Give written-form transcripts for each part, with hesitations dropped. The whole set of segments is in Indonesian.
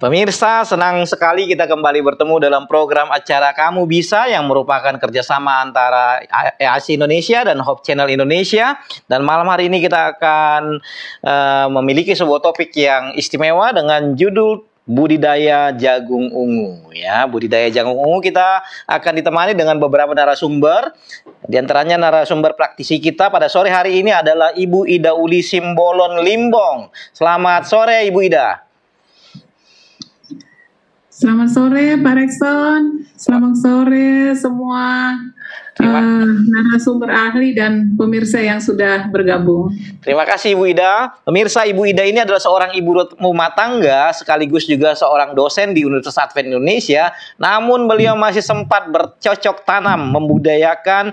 Pemirsa, senang sekali kita kembali bertemu dalam program acara Kamu Bisa yang merupakan kerjasama antara ASI Indonesia dan Hope Channel Indonesia. Dan malam hari ini kita akan memiliki sebuah topik yang istimewa dengan judul budidaya jagung ungu. Ya, budidaya jagung ungu kita akan ditemani dengan beberapa narasumber. Di antaranya narasumber praktisi kita pada sore hari ini adalah Ibu Ida Uli Simbolon Limbong. Selamat sore Ibu Ida. Selamat sore Pak Rekson, selamat sore semua narasumber ahli dan pemirsa yang sudah bergabung. Terima kasih Ibu Ida. Pemirsa, Ibu Ida ini adalah seorang ibu rumah tangga sekaligus juga seorang dosen di Universitas Advent Indonesia. Namun beliau masih sempat bercocok tanam membudayakan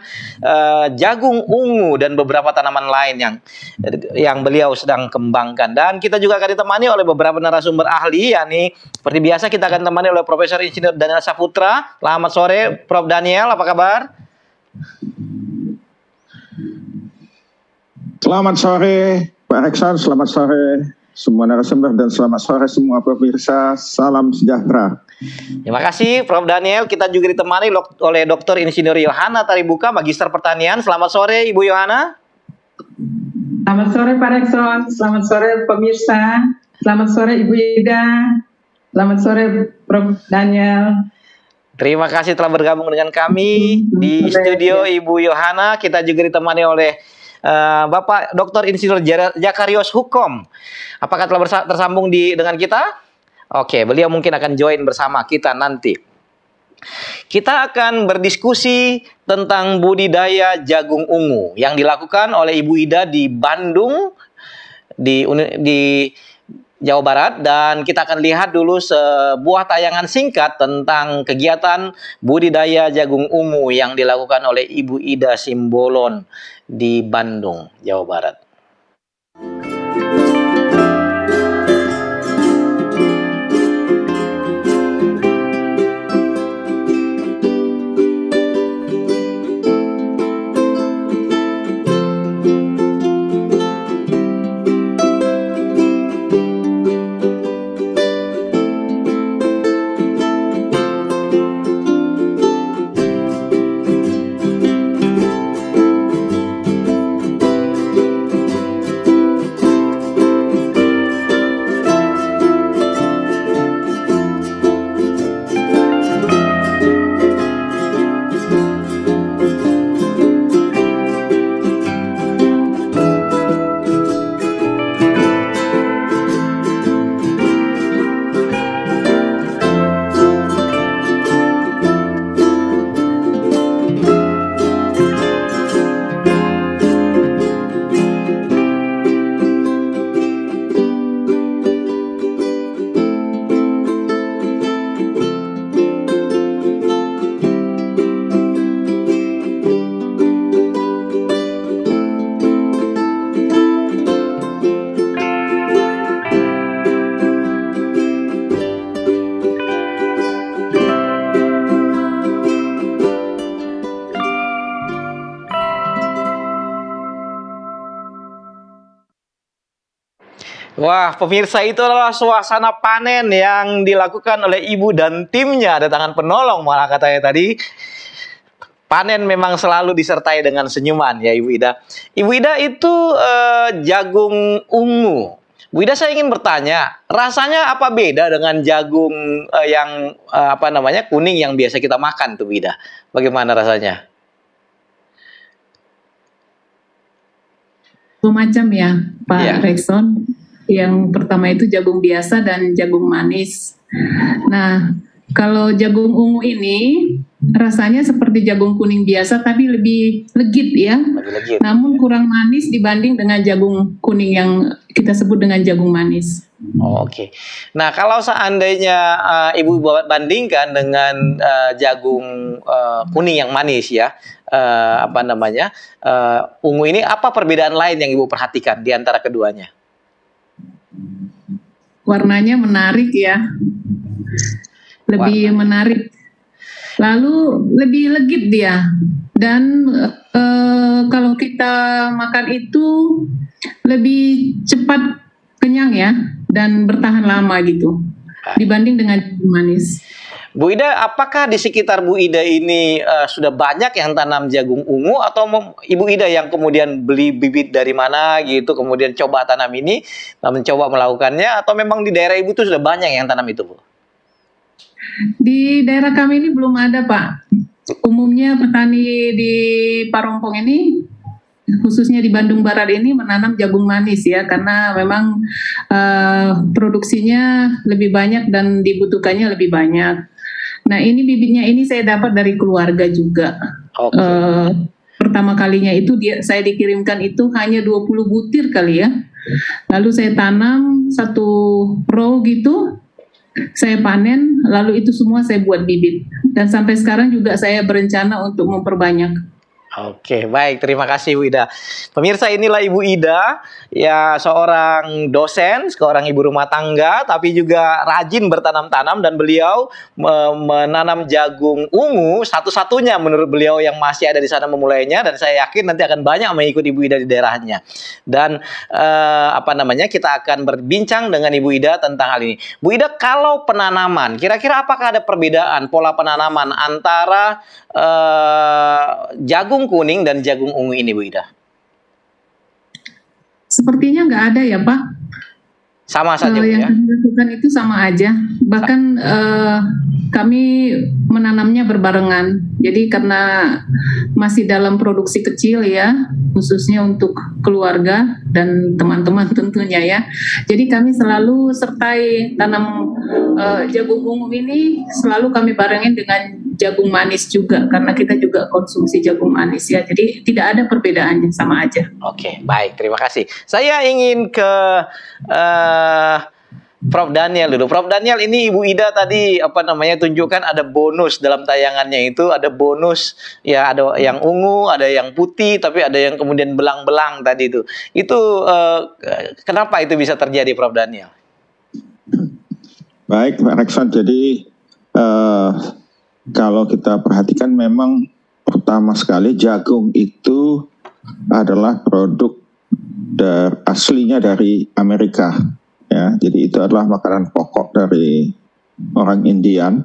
jagung ungu dan beberapa tanaman lain yang beliau sedang kembangkan. Dan kita juga akan ditemani oleh beberapa narasumber ahli, yakni seperti biasa kita akan ditemani oleh Profesor Insinyur Daniel Saputra. Selamat sore Prof Daniel, apa kabar? Selamat sore Pak Rekson, selamat sore semua narasumber dan selamat sore semua pemirsa. Salam sejahtera. Terima kasih Prof Daniel. Kita juga ditemani oleh Dr. Insinyur Yohana Taribuka, Magister Pertanian. Selamat sore Ibu Yohana. Selamat sore Pak Rekson, selamat sore pemirsa, selamat sore Ibu Ida, selamat sore Prof Daniel. Terima kasih telah bergabung dengan kami di studio Ibu Yohana. Kita juga ditemani oleh Bapak Dr. Insinyur Jakarios Hukom. Apakah telah tersambung dengan kita? Oke, beliau mungkin akan join bersama kita nanti. Kita akan berdiskusi tentang budidaya jagung ungu yang dilakukan oleh Ibu Ida di Bandung, di Jawa Barat, dan kita akan lihat dulu sebuah tayangan singkat tentang kegiatan budidaya jagung ungu yang dilakukan oleh Ibu Ida Simbolon di Bandung, Jawa Barat. Wah, pemirsa, itu adalah suasana panen yang dilakukan oleh ibu dan timnya. Ada tangan penolong malah katanya tadi. Panen memang selalu disertai dengan senyuman ya Ibu Ida. Ibu Ida itu jagung ungu. Bu Ida, saya ingin bertanya, rasanya apa beda dengan jagung yang kuning yang biasa kita makan tuh Bu Ida? Bagaimana rasanya? Macam ya Pak Rekson. Yang pertama itu jagung biasa dan jagung manis. Nah, kalau jagung ungu ini rasanya seperti jagung kuning biasa tapi lebih legit ya. Lebih legit. Namun kurang manis dibanding dengan jagung kuning yang kita sebut dengan jagung manis. Oke. Nah, kalau seandainya Ibu bandingkan dengan jagung kuning yang manis ya, ungu ini, apa perbedaan lain yang Ibu perhatikan di antara keduanya? Warnanya menarik ya, lebih menarik. Lalu lebih legit dia. Dan kalau kita makan itu lebih cepat kenyang ya, dan bertahan lama gitu dibanding dengan jagung manis. Bu Ida, apakah di sekitar Bu Ida ini sudah banyak yang tanam jagung ungu, atau Ibu Ida yang kemudian beli bibit dari mana gitu, kemudian coba tanam ini, mencoba melakukannya, atau memang di daerah Ibu itu sudah banyak yang tanam itu, Bu? Di daerah kami ini belum ada, Pak. Umumnya petani di Parompong ini, khususnya di Bandung Barat ini, menanam jagung manis ya, karena memang produksinya lebih banyak dan dibutuhkannya lebih banyak. Nah, ini bibitnya ini saya dapat dari keluarga juga. Pertama kalinya itu saya dikirimkan itu hanya 20 butir kali ya. Lalu saya tanam 1 row gitu, saya panen, lalu itu semua saya buat bibit. Dan sampai sekarang juga saya berencana untuk memperbanyak. Oke, baik. Terima kasih, Bu Ida. Pemirsa, inilah Ibu Ida, ya, seorang dosen, seorang ibu rumah tangga, tapi juga rajin bertanam-tanam, dan beliau menanam jagung ungu satu-satunya menurut beliau yang masih ada di sana memulainya, dan saya yakin nanti akan banyak mengikuti Ibu Ida di daerahnya. Dan kita akan berbincang dengan Ibu Ida tentang hal ini. Bu Ida, kalau penanaman, kira-kira apakah ada perbedaan pola penanaman antara jagung kuning dan jagung ungu ini, Bu Ida? Sepertinya nggak ada ya, Pak. Sama saja, Bu, yang ya? kami lakukan itu sama aja. Bahkan kami menanamnya berbarengan. Jadi karena masih dalam produksi kecil ya, khususnya untuk keluarga dan teman-teman tentunya ya. Jadi kami selalu sertai tanam jagung ungu ini, selalu kami barengin dengan jagung manis juga, karena kita juga konsumsi jagung manis ya. Jadi tidak ada perbedaannya, sama aja. Oke, baik, terima kasih. Saya ingin ke Prof. Daniel dulu. Prof. Daniel, ini Ibu Ida tadi tunjukkan ada bonus dalam tayangannya itu, ada bonus ya, ada yang ungu, ada yang putih, tapi ada yang kemudian belang-belang tadi itu. Itu kenapa itu bisa terjadi, Prof. Daniel? Baik, Pak Rekson. Jadi kalau kita perhatikan, memang pertama sekali jagung itu adalah produk aslinya dari Amerika, ya. Jadi itu adalah makanan pokok dari orang Indian.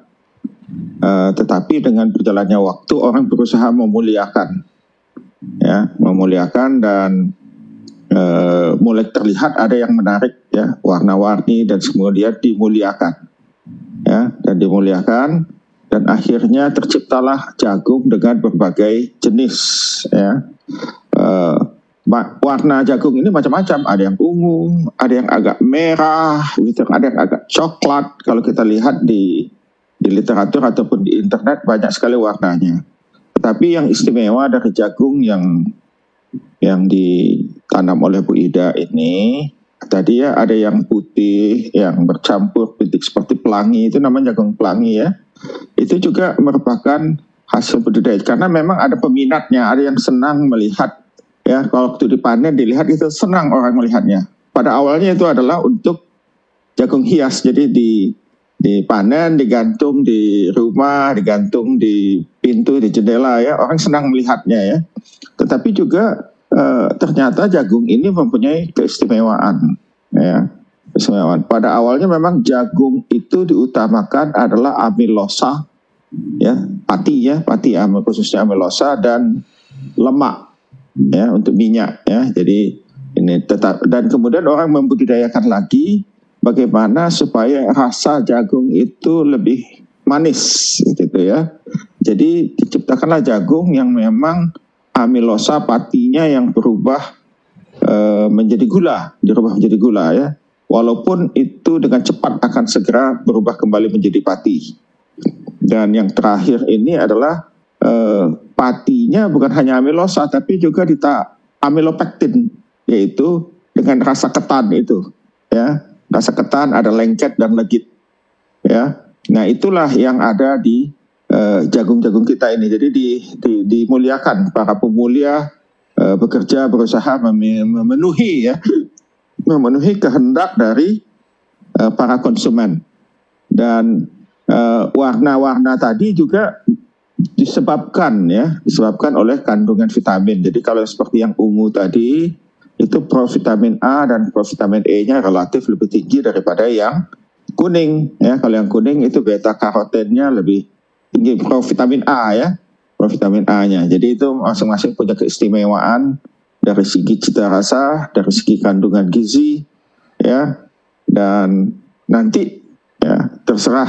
Tetapi dengan berjalannya waktu, orang berusaha memuliakan, ya, dan mulai terlihat ada yang menarik, ya, warna-warni, dan kemudian dimuliakan, ya, dan akhirnya terciptalah jagung dengan berbagai jenis, ya. Warna jagung ini macam-macam, ada yang ungu, ada yang agak merah, gitu, ada yang agak coklat. Kalau kita lihat di literatur ataupun di internet, banyak sekali warnanya. Tetapi yang istimewa dari jagung yang ditanam oleh Bu Ida ini, tadi ya, ada yang putih, yang bercampur bintik seperti pelangi, itu namanya jagung pelangi ya. Itu juga merupakan hasil budidaya, karena memang ada peminatnya, ada yang senang melihat, ya, kalau waktu dipanen dilihat itu senang orang melihatnya. Pada awalnya itu adalah untuk jagung hias, jadi dipanen, digantung di rumah, digantung di pintu, di jendela, ya, orang senang melihatnya ya. Tetapi juga ternyata jagung ini mempunyai keistimewaan, ya. Pada awalnya memang jagung itu diutamakan adalah amilosa, ya, pati, khususnya amilosa, dan lemak, ya, untuk minyak, ya. Jadi ini dan kemudian orang membudidayakan lagi bagaimana supaya rasa jagung itu lebih manis, gitu ya. Jadi diciptakanlah jagung yang memang amilosa patinya yang berubah menjadi gula, ya. Walaupun itu dengan cepat akan segera berubah kembali menjadi pati. Dan yang terakhir ini adalah patinya bukan hanya amilosa tapi juga amilopektin, yaitu dengan rasa ketan itu, ya. Rasa ketan, ada lengket dan legit, ya. Nah, itulah yang ada di jagung-jagung kita ini. Jadi dimuliakan, para pemulia bekerja, berusaha memenuhi kehendak dari para konsumen. Dan warna-warna tadi juga disebabkan oleh kandungan vitamin. Jadi kalau seperti yang ungu tadi, itu provitamin A dan provitamin E-nya relatif lebih tinggi daripada yang kuning, ya. Kalau yang kuning itu beta karotennya lebih tinggi, provitamin A, ya, provitamin A-nya. Jadi itu masing-masing punya keistimewaan dari segi cita rasa, dari segi kandungan gizi, ya. Dan nanti, ya, terserah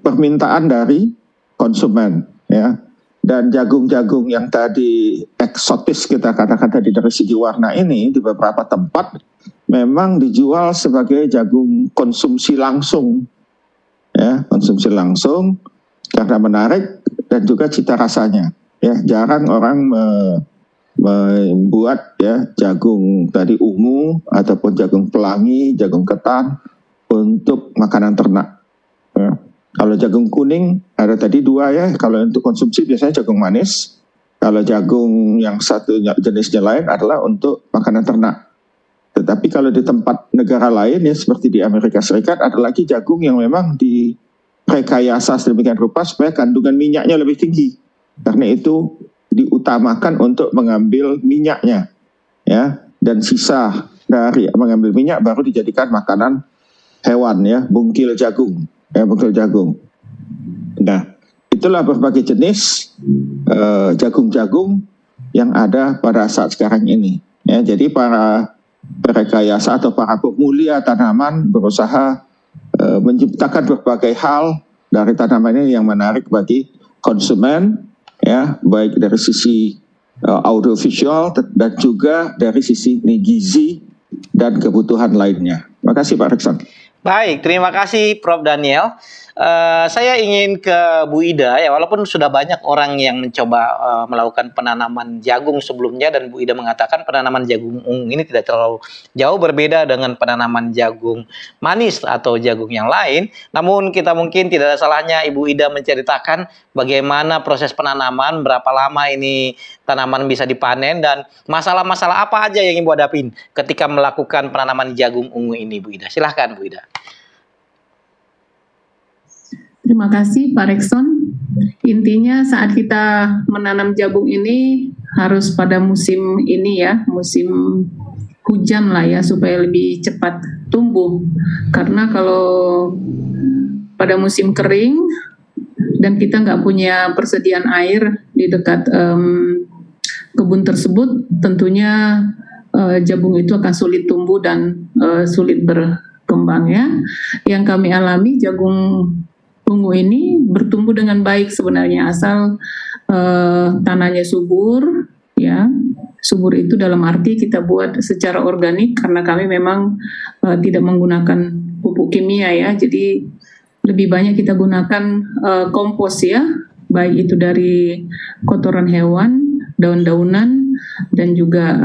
permintaan dari konsumen, ya. Dan jagung-jagung yang tadi eksotis kita katakan tadi dari segi warna ini di beberapa tempat memang dijual sebagai jagung konsumsi langsung, ya, konsumsi langsung karena menarik dan juga cita rasanya, ya. Jarang orang membuat, ya, jagung tadi ungu ataupun jagung pelangi, jagung ketan untuk makanan ternak, ya. Kalau jagung kuning ada tadi dua, ya. Kalau untuk konsumsi biasanya jagung manis. Kalau jagung yang satu jenisnya lain adalah untuk makanan ternak. Tetapi kalau di tempat negara lain, ya, seperti di Amerika Serikat, ada lagi jagung yang memang direkayasa sedemikian rupa supaya kandungan minyaknya lebih tinggi. Karena itu diutamakan untuk mengambil minyaknya, ya. Dan sisa dari mengambil minyak baru dijadikan makanan hewan, ya, bungkil jagung. Ya, bungkil jagung. Nah, itulah berbagai jenis jagung-jagung yang ada pada saat sekarang ini. Ya, jadi para perekayasa atau para pemulia tanaman berusaha menciptakan berbagai hal dari tanaman ini yang menarik bagi konsumen, ya, baik dari sisi audiovisual dan juga dari sisi gizi dan kebutuhan lainnya. Terima kasih Pak Rekson. Baik, terima kasih Prof. Daniel. Saya ingin ke Bu Ida, ya, walaupun sudah banyak orang yang mencoba melakukan penanaman jagung sebelumnya, dan Bu Ida mengatakan penanaman jagung ungu ini tidak terlalu jauh berbeda dengan penanaman jagung manis atau jagung yang lain. Namun kita mungkin tidak ada salahnya Ibu Ida menceritakan bagaimana proses penanaman, berapa lama ini tanaman bisa dipanen, dan masalah-masalah apa aja yang Ibu hadapin ketika melakukan penanaman jagung ungu ini, Bu Ida. Silahkan Bu Ida. Terima kasih Pak Rekson. Intinya saat kita menanam jagung ini harus pada musim ini, ya, musim hujan lah, ya, supaya lebih cepat tumbuh. Karena kalau pada musim kering dan kita nggak punya persediaan air di dekat kebun tersebut, tentunya jagung itu akan sulit tumbuh dan sulit berkembang, ya. Yang kami alami, jagung ungu ini bertumbuh dengan baik sebenarnya, asal tanahnya subur, ya. Subur itu dalam arti kita buat secara organik, karena kami memang tidak menggunakan pupuk kimia, ya. Jadi lebih banyak kita gunakan kompos, ya, baik itu dari kotoran hewan, daun-daunan, dan juga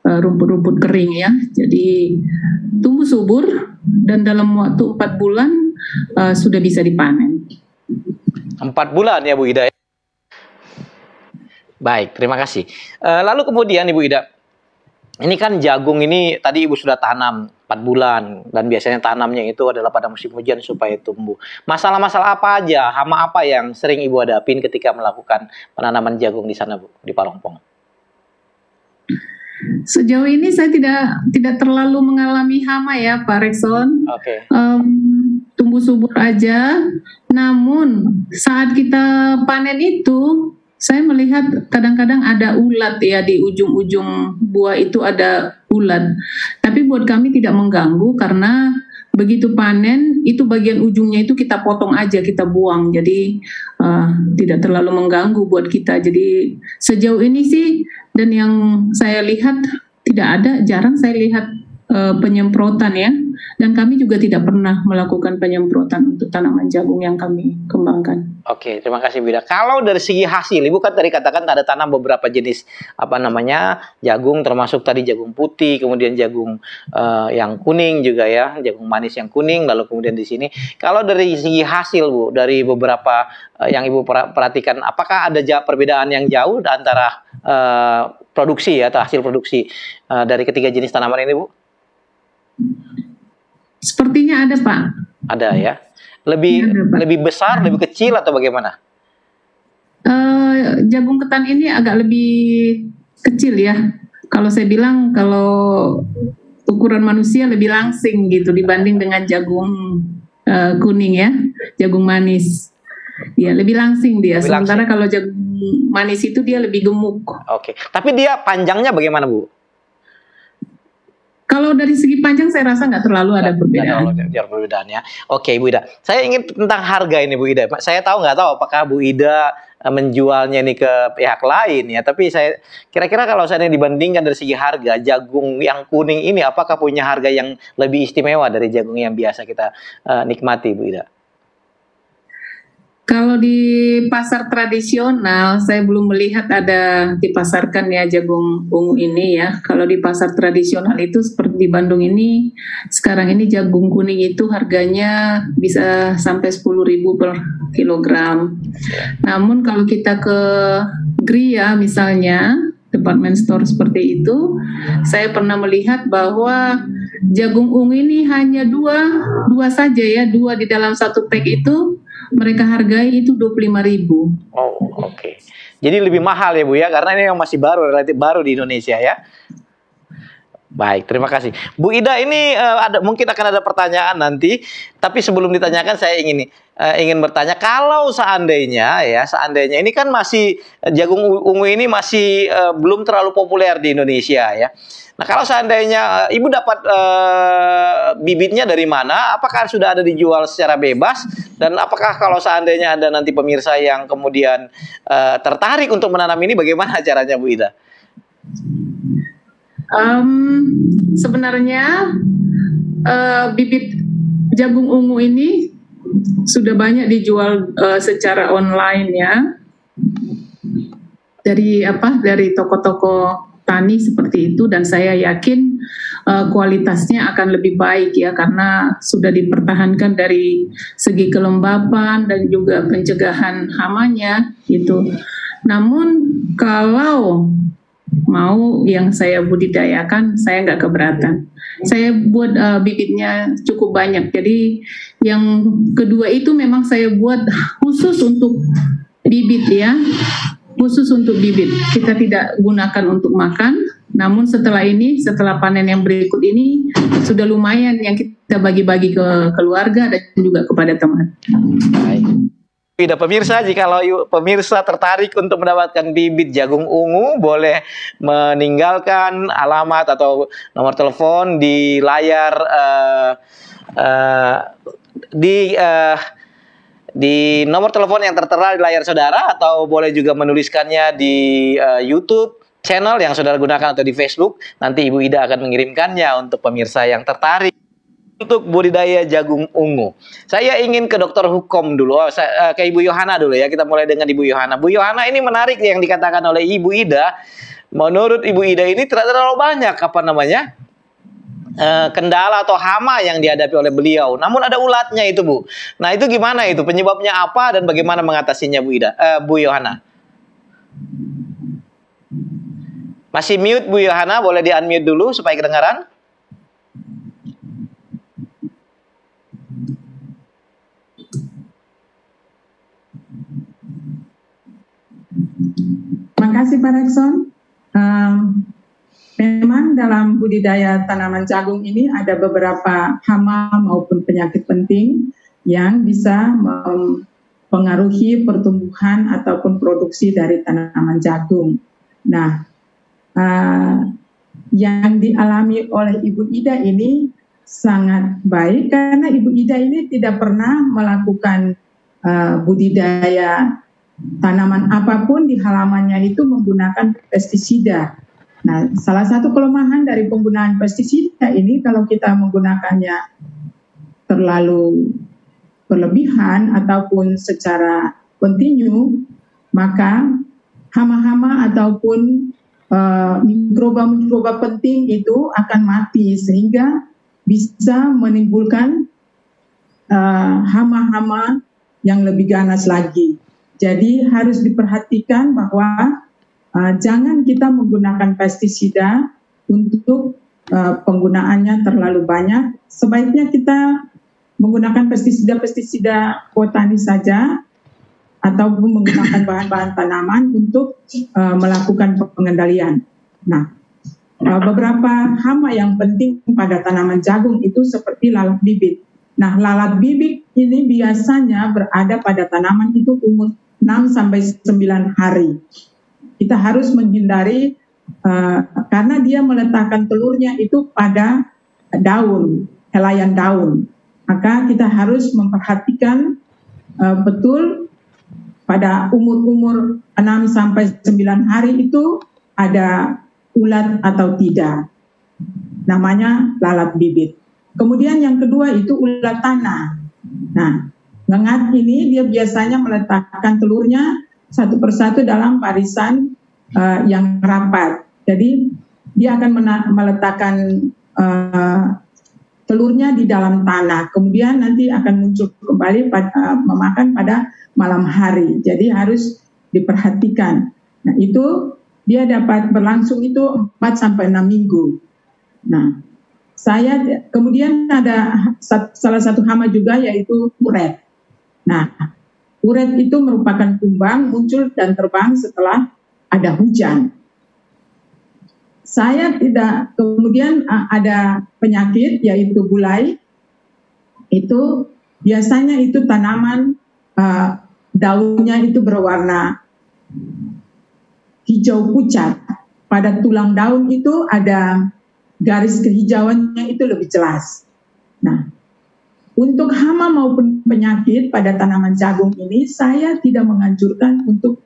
rumput-rumput kering, ya. Jadi tumbuh subur dan dalam waktu 4 bulan sudah bisa dipanen. 4 bulan ya Bu Ida. Baik, terima kasih. Lalu kemudian Ibu Ida, ini kan jagung ini tadi Ibu sudah tanam 4 bulan, dan biasanya tanamnya itu adalah pada musim hujan supaya tumbuh. Masalah-masalah apa aja, hama apa yang sering Ibu hadapin ketika melakukan penanaman jagung di sana, Bu, di Parongpong? Sejauh ini saya tidak terlalu mengalami hama, ya Pak Rekson. Oke. Tumbuh subur aja. Namun saat kita panen itu, saya melihat kadang-kadang ada ulat, ya, di ujung-ujung buah itu ada ulat. Tapi buat kami tidak mengganggu, karena begitu panen itu bagian ujungnya itu kita potong aja, kita buang. Jadi tidak terlalu mengganggu buat kita. Jadi sejauh ini sih, dan yang saya lihat tidak ada, jarang saya lihat penyemprotan, ya. dan kami juga tidak pernah melakukan penyemprotan untuk tanaman jagung yang kami kembangkan. Oke, terima kasih Bu Ida. Kalau dari segi hasil, Ibu kan tadi katakan ada tanam beberapa jenis jagung, termasuk tadi jagung putih, kemudian jagung yang kuning juga ya, jagung manis yang kuning, lalu kemudian di sini. Kalau dari segi hasil Bu, dari beberapa yang Ibu perhatikan, apakah ada perbedaan yang jauh antara produksi ya, atau hasil produksi dari ketiga jenis tanaman ini, Bu? Sepertinya ada, Pak. Ada ya. Lebih besar, lebih kecil atau bagaimana? Jagung ketan ini agak lebih kecil ya. Kalau saya bilang kalau ukuran manusia lebih langsing gitu dibanding dengan jagung kuning ya, jagung manis. Ya, lebih langsing dia. Sementara kalau jagung manis itu dia lebih gemuk. Oke. Tapi dia panjangnya bagaimana, Bu? Kalau dari segi panjang saya rasa nggak terlalu ada perbedaan. Perbedaannya. Oke, Bu Ida. Saya ingin tentang harga ini, Bu Ida. Saya nggak tahu apakah Bu Ida menjualnya ini ke pihak lain ya. Tapi saya kira-kira kalau saya dibandingkan dari segi harga, jagung yang kuning ini apakah punya harga yang lebih istimewa dari jagung yang biasa kita nikmati, Bu Ida? Kalau di pasar tradisional, saya belum melihat ada dipasarkan ya jagung ungu ini ya. Kalau di pasar tradisional itu seperti di Bandung ini, sekarang ini jagung kuning itu harganya bisa sampai 10.000 per kilogram. Namun kalau kita ke Gria misalnya, department store seperti itu, saya pernah melihat bahwa jagung ungu ini hanya dua saja ya, dua di dalam satu pack itu. Mereka hargai itu 25.000. Oh, oke. Jadi lebih mahal ya Bu ya, karena ini yang masih relatif baru di Indonesia ya. Baik, terima kasih. Bu Ida, ini mungkin akan ada pertanyaan nanti, tapi sebelum ditanyakan saya ingin bertanya, kalau seandainya ini kan masih jagung ungu ini masih belum terlalu populer di Indonesia ya. Nah, kalau seandainya Ibu dapat bibitnya dari mana? Apakah sudah ada dijual secara bebas? Dan apakah kalau seandainya ada nanti pemirsa yang kemudian tertarik untuk menanam ini, bagaimana caranya, Bu Ida? Sebenarnya bibit jagung ungu ini sudah banyak dijual secara online ya, dari toko-toko tani seperti itu, dan saya yakin kualitasnya akan lebih baik ya, karena sudah dipertahankan dari segi kelembapan dan juga pencegahan hamanya gitu. Namun kalau mau yang saya budidayakan, saya nggak keberatan. Saya buat bibitnya cukup banyak. Jadi yang kedua itu memang saya buat khusus untuk bibit ya. Khusus untuk bibit, kita tidak gunakan untuk makan. Namun setelah panen yang berikut ini sudah lumayan yang kita bagi-bagi ke keluarga dan juga kepada teman. Baik. Tidak, pemirsa, jika pemirsa tertarik untuk mendapatkan bibit jagung ungu, boleh meninggalkan alamat atau nomor telepon di layar di nomor telepon yang tertera di layar saudara, atau boleh juga menuliskannya di YouTube channel yang saudara gunakan atau di Facebook. Nanti Ibu Ida akan mengirimkannya untuk pemirsa yang tertarik untuk budidaya jagung ungu. Saya ingin ke Dokter Hukom dulu, ke Ibu Yohana dulu ya. Kita mulai dengan Ibu Yohana. Bu Yohana, ini menarik yang dikatakan oleh Ibu Ida. Menurut Ibu Ida ini tidak terlalu banyak kendala atau hama yang dihadapi oleh beliau. Namun ada ulatnya itu, Bu. Nah, itu gimana itu? Penyebabnya apa dan bagaimana mengatasinya, Bu Yohana? Masih mute, Bu Yohana, boleh di-unmute dulu supaya kedengaran. Terima kasih Pak Rekson. Memang dalam budidaya tanaman jagung ini ada beberapa hama maupun penyakit penting yang bisa mempengaruhi pertumbuhan ataupun produksi dari tanaman jagung. Nah, yang dialami oleh Ibu Ida ini sangat baik karena Ibu Ida ini tidak pernah melakukan budidaya tanaman apapun di halamannya itu menggunakan pestisida. Nah, salah satu kelemahan dari penggunaan pestisida ini kalau kita menggunakannya terlalu berlebihan ataupun secara kontinu, maka hama-hama ataupun mikroba-mikroba penting itu akan mati sehingga bisa menimbulkan hama-hama yang lebih ganas lagi. Jadi harus diperhatikan bahwa jangan kita menggunakan pestisida untuk penggunaannya terlalu banyak. Sebaiknya kita menggunakan pestisida botani saja ataupun menggunakan bahan-bahan tanaman untuk melakukan pengendalian. Nah, beberapa hama yang penting pada tanaman jagung itu seperti lalat bibit. Nah, lalat bibit ini biasanya berada pada tanaman itu umur 6-9 hari. Kita harus menghindari karena dia meletakkan telurnya itu pada daun, helaian daun. Maka kita harus memperhatikan betul pada umur-umur 6-9 hari itu ada ulat atau tidak. Namanya lalat bibit. Kemudian yang kedua itu ulat tanah. Nah, ngengat ini dia biasanya meletakkan telurnya satu persatu dalam barisan yang rapat. Jadi dia akan meletakkan telurnya di dalam tanah. Kemudian nanti akan muncul kembali memakan pada malam hari. Jadi harus diperhatikan. Nah, itu dia dapat berlangsung itu 4-6 minggu. Nah, kemudian ada salah satu hama juga yaitu uret. Nah, uret itu merupakan kumbang muncul dan terbang setelah ada hujan. Kemudian ada penyakit yaitu bulai. Itu biasanya itu tanaman daunnya itu berwarna hijau pucat. Pada tulang daun itu ada garis kehijauannya itu lebih jelas. Nah, untuk hama maupun penyakit pada tanaman jagung ini, saya tidak menganjurkan untuk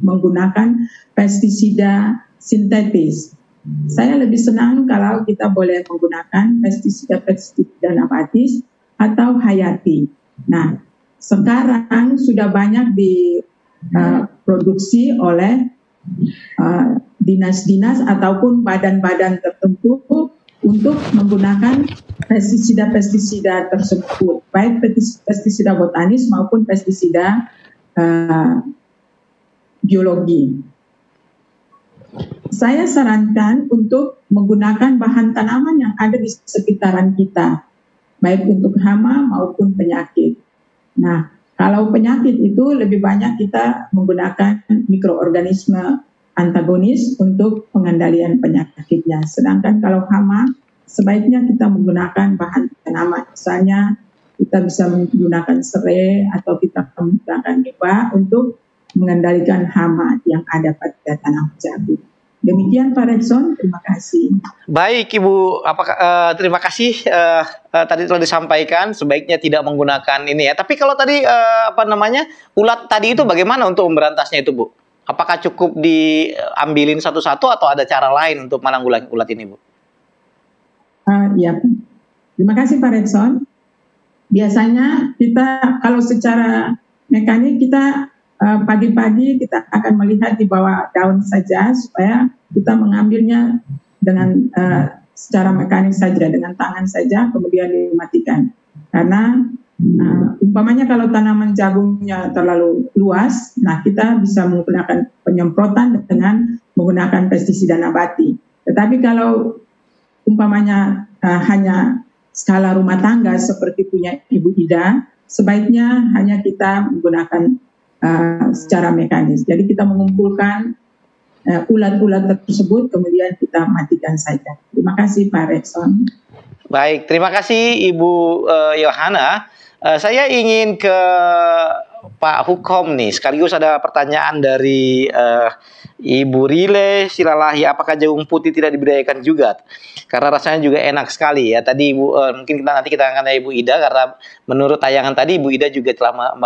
menggunakan pestisida sintetis. Saya lebih senang kalau kita boleh menggunakan pestisida nabatis atau hayati. Nah, sekarang sudah banyak diproduksi oleh dinas-dinas ataupun badan-badan tertentu untuk menggunakan pestisida tersebut, baik pestisida botanis maupun pestisida biologi. Saya sarankan untuk menggunakan bahan tanaman yang ada di sekitaran kita, baik untuk hama maupun penyakit. Nah, kalau penyakit itu lebih banyak kita menggunakan mikroorganisme antagonis untuk pengendalian penyakitnya. Sedangkan kalau hama, sebaiknya kita menggunakan bahan tanaman. Misalnya kita bisa menggunakan serai atau kita menggunakan nipa untuk mengendalikan hama yang ada pada tanaman jagung. Demikian Pak Redson, terima kasih. Baik Ibu, terima kasih tadi telah disampaikan sebaiknya tidak menggunakan ini ya. Tapi kalau tadi ulat tadi itu bagaimana untuk memberantasnya itu Bu? Apakah cukup diambilin satu-satu atau ada cara lain untuk menanggulangi ulat ini Bu? Ya, terima kasih Pak Redson. Biasanya kita kalau secara mekanik kita pagi-pagi kita akan melihat di bawah daun saja supaya kita mengambilnya dengan secara mekanik saja, dengan tangan saja, kemudian dimatikan. Karena umpamanya kalau tanaman jagungnya terlalu luas, nah kita bisa menggunakan penyemprotan dengan menggunakan pestisida nabati. Tetapi kalau umpamanya hanya skala rumah tangga seperti punya Ibu Ida, sebaiknya hanya kita menggunakan secara mekanis. Jadi kita mengumpulkan ulat-ulat tersebut, kemudian kita matikan saja. Terima kasih Pak Redson. Baik, terima kasih Ibu Yohana. Saya ingin ke Pak Hukom nih. Sekaligus ada pertanyaan dari Ibu Rile Silalahi. Apakah jagung putih tidak dibudidayakan juga? Karena rasanya juga enak sekali ya. Tadi Ibu mungkin nanti kita akan tanya Ibu Ida karena menurut tayangan tadi Ibu Ida juga telah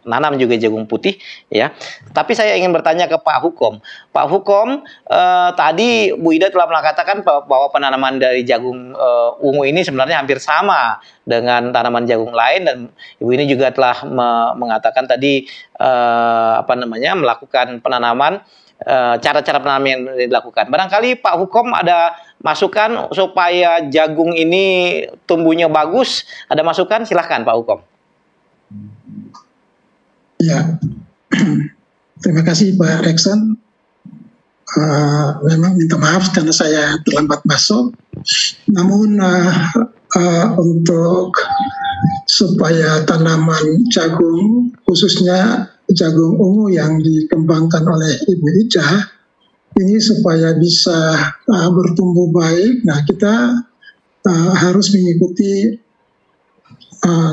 nanam juga jagung putih ya. Tapi saya ingin bertanya ke Pak Hukom. Pak Hukom, tadi Bu Ida telah mengatakan bahwa penanaman dari jagung ungu ini sebenarnya hampir sama dengan tanaman jagung lain, dan Ibu ini juga telah mengatakan tadi melakukan penanaman, cara-cara penanaman yang dilakukan. Barangkali Pak Hukom ada masukan supaya jagung ini tumbuhnya bagus, ada masukan? Silahkan Pak Hukom. Ya, terima kasih Pak Rekson. Memang minta maaf karena saya terlambat masuk. Namun untuk supaya tanaman jagung, khususnya jagung ungu yang dikembangkan oleh Ibu Ida, ini supaya bisa bertumbuh baik, nah kita harus mengikuti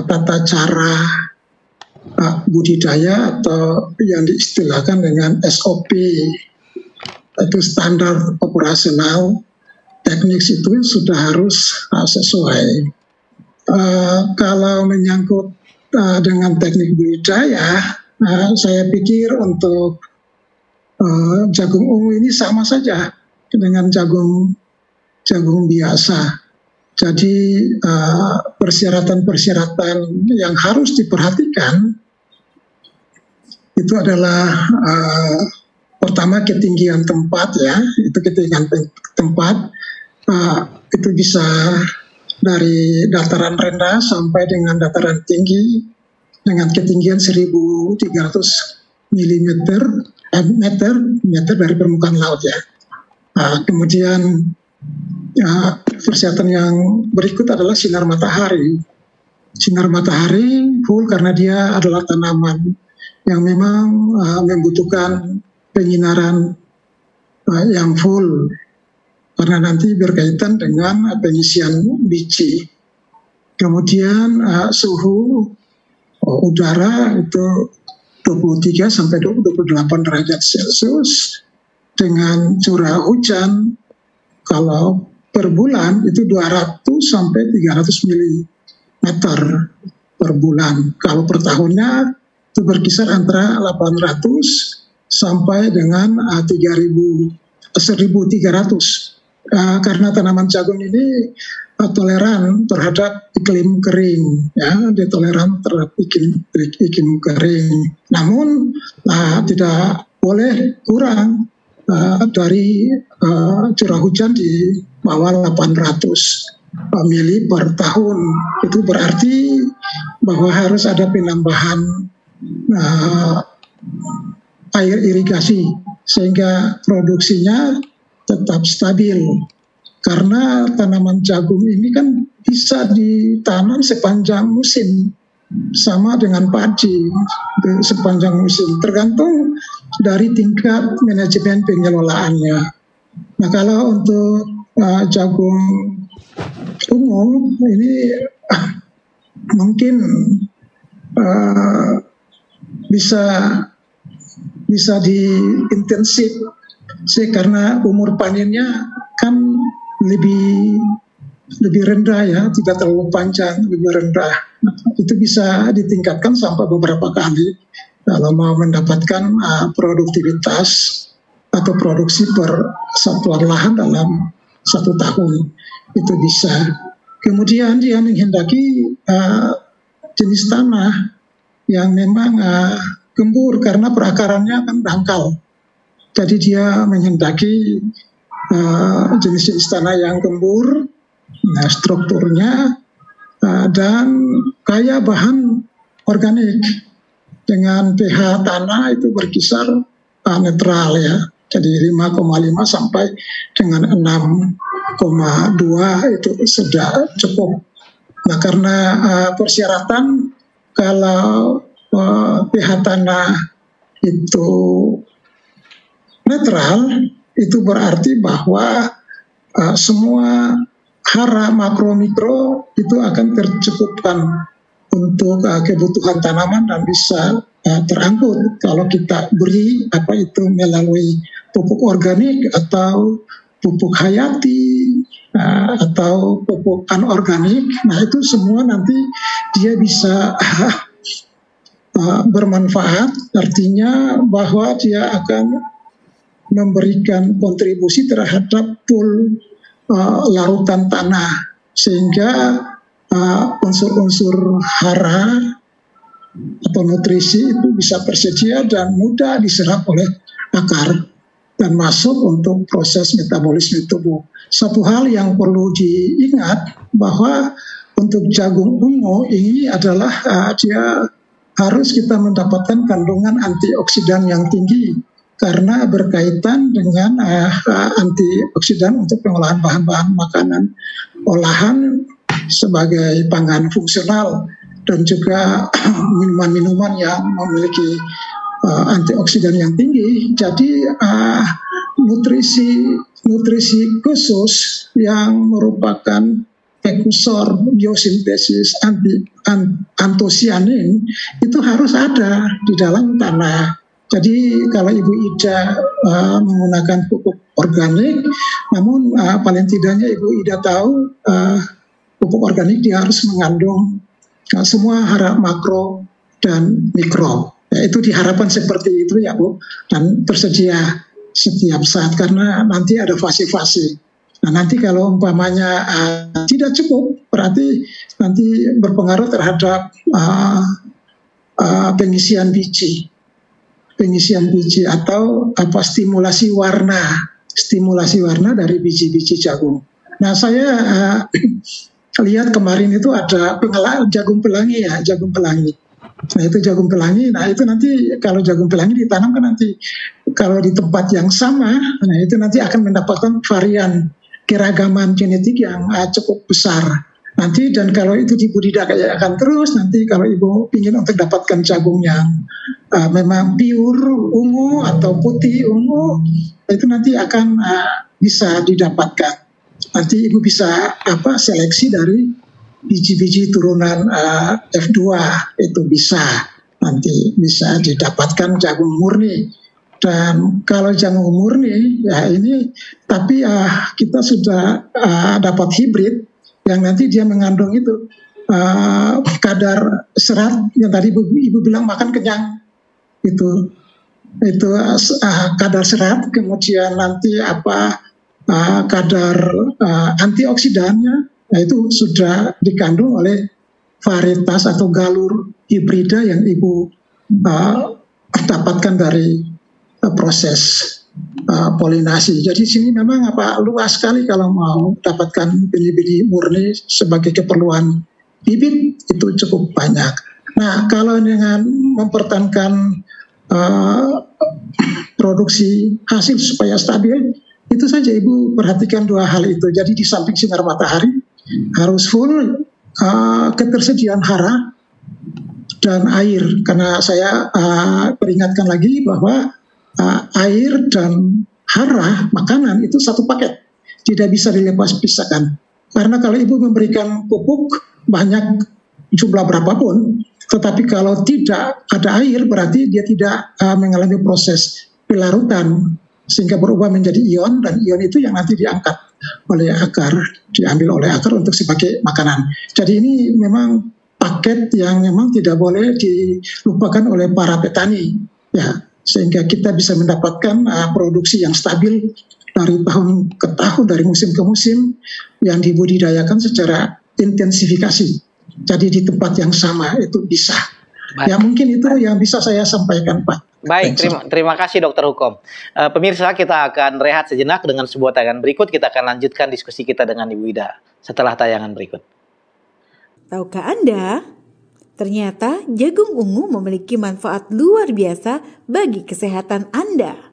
tata cara budidaya atau yang diistilahkan dengan SOP, itu standar operasional teknik, itu sudah harus sesuai. Kalau menyangkut dengan teknik budidaya, saya pikir untuk jagung ungu ini sama saja dengan jagung biasa. Jadi persyaratan-persyaratan yang harus diperhatikan itu adalah pertama ketinggian tempat ya, itu ketinggian tempat itu bisa dari dataran rendah sampai dengan dataran tinggi dengan ketinggian 1.300 meter dari permukaan laut ya. Kemudian persyaratan yang berikut adalah sinar matahari. Sinar matahari full karena dia adalah tanaman yang memang membutuhkan penyinaran yang full karena nanti berkaitan dengan pengisian biji. Kemudian suhu udara itu 23 sampai 28 derajat Celcius dengan curah hujan kalau per bulan itu 200 sampai 300 mm per bulan. Kalau per tahunnya itu berkisar antara 800 sampai dengan 1.300. Karena tanaman jagung ini toleran terhadap iklim kering, ya, dia toleran terhadap iklim kering. Namun tidak boleh kurang dari curah hujan di bawah 800 mili per tahun. Itu berarti bahwa harus ada penambahan air irigasi sehingga produksinya tetap stabil. Karena tanaman jagung ini kan bisa ditanam sepanjang musim, sama dengan padi sepanjang musim, tergantung dari tingkat manajemen pengelolaannya. Nah kalau untuk jagung ungu ini mungkin bisa diintensif sih, karena umur panennya kan lebih rendah ya, tidak terlalu panjang, lebih rendah. Itu bisa ditingkatkan sampai beberapa kali kalau mau mendapatkan produktivitas atau produksi per satuan lahan dalam 1 tahun, itu bisa. Kemudian dia menghendaki jenis tanah yang memang gembur karena perakarannya kan dangkal. Jadi dia menghendaki jenis-jenis tanah yang gembur, strukturnya dan kaya bahan organik dengan pH tanah itu berkisar netral ya. Jadi 5,5 sampai dengan 6,2 itu sudah cukup. Nah karena persyaratan kalau pH tanah itu netral, itu berarti bahwa semua hara makro mikro itu akan tercukupkan untuk kebutuhan tanaman dan bisa terangkut kalau kita beri melalui pupuk organik atau pupuk hayati atau pupuk anorganik. Nah itu semua nanti dia bisa bermanfaat, artinya bahwa dia akan memberikan kontribusi terhadap pool larutan tanah, sehingga unsur-unsur hara atau nutrisi itu bisa tersedia dan mudah diserap oleh akar dan masuk untuk proses metabolisme tubuh. Satu hal yang perlu diingat bahwa untuk jagung ungu ini adalah dia harus kita mendapatkan kandungan antioksidan yang tinggi karena berkaitan dengan antioksidan untuk pengolahan bahan-bahan makanan olahan sebagai pangan fungsional dan juga minuman-minuman yang memiliki antioksidan yang tinggi. Jadi nutrisi khusus yang merupakan prekursor biosintesis antosianin itu harus ada di dalam tanah. Jadi kalau Ibu Ida menggunakan pupuk organik, namun paling tidaknya Ibu Ida tahu pupuk organik dia harus mengandung semua hara makro dan mikro. Ya, itu diharapkan seperti itu ya Bu, dan tersedia setiap saat karena nanti ada fase-fase. Nah nanti kalau umpamanya tidak cukup, berarti nanti berpengaruh terhadap pengisian biji atau stimulasi warna dari biji-biji jagung. Nah saya lihat kemarin itu ada jagung pelangi. Nah itu jagung pelangi. Nah itu nanti kalau jagung pelangi ditanam kan nanti kalau di tempat yang sama, nah itu nanti akan mendapatkan varian keragaman genetik yang cukup besar. Nanti dan kalau itu dibudidayakan terus, nanti kalau Ibu ingin untuk dapatkan jagung yang memang pure ungu atau putih ungu, itu nanti akan bisa didapatkan. Nanti Ibu bisa seleksi dari biji-biji turunan F2 itu bisa didapatkan jagung murni. Dan kalau jagung murni ya ini tapi kita sudah dapat hibrid yang nanti dia mengandung itu kadar serat yang tadi Ibu bilang makan kenyang itu kadar serat, kemudian nanti kadar antioksidannya, nah itu sudah dikandung oleh varietas atau galur hibrida yang Ibu dapatkan dari proses polinasi. Jadi sini memang luas sekali kalau mau dapatkan benih-benih murni sebagai keperluan bibit itu cukup banyak. Nah kalau dengan mempertahankan produksi hasil supaya stabil, itu saja Ibu perhatikan dua hal itu. Jadi di samping sinar matahari harus full ketersediaan hara dan air. Karena saya peringatkan lagi bahwa air dan hara makanan itu satu paket, tidak bisa dilepas-pisahkan. Karena kalau Ibu memberikan pupuk banyak jumlah berapapun, tetapi kalau tidak ada air berarti dia tidak mengalami proses pelarutan sehingga berubah menjadi ion, dan ion itu yang nanti diangkat oleh akar, diambil oleh akar untuk sebagai makanan. Jadi ini memang paket yang memang tidak boleh dilupakan oleh para petani, ya, sehingga kita bisa mendapatkan produksi yang stabil dari tahun ke tahun, dari musim ke musim, yang dibudidayakan secara intensifikasi. Jadi di tempat yang sama itu bisa. Baik. Ya mungkin itu yang bisa saya sampaikan, Pak. Baik, terima kasih Dokter Hukom. Pemirsa, kita akan rehat sejenak dengan sebuah tayangan berikut. Kita akan lanjutkan diskusi kita dengan Ibu Ida setelah tayangan berikut. Tahukah Anda? Ternyata jagung ungu memiliki manfaat luar biasa bagi kesehatan Anda.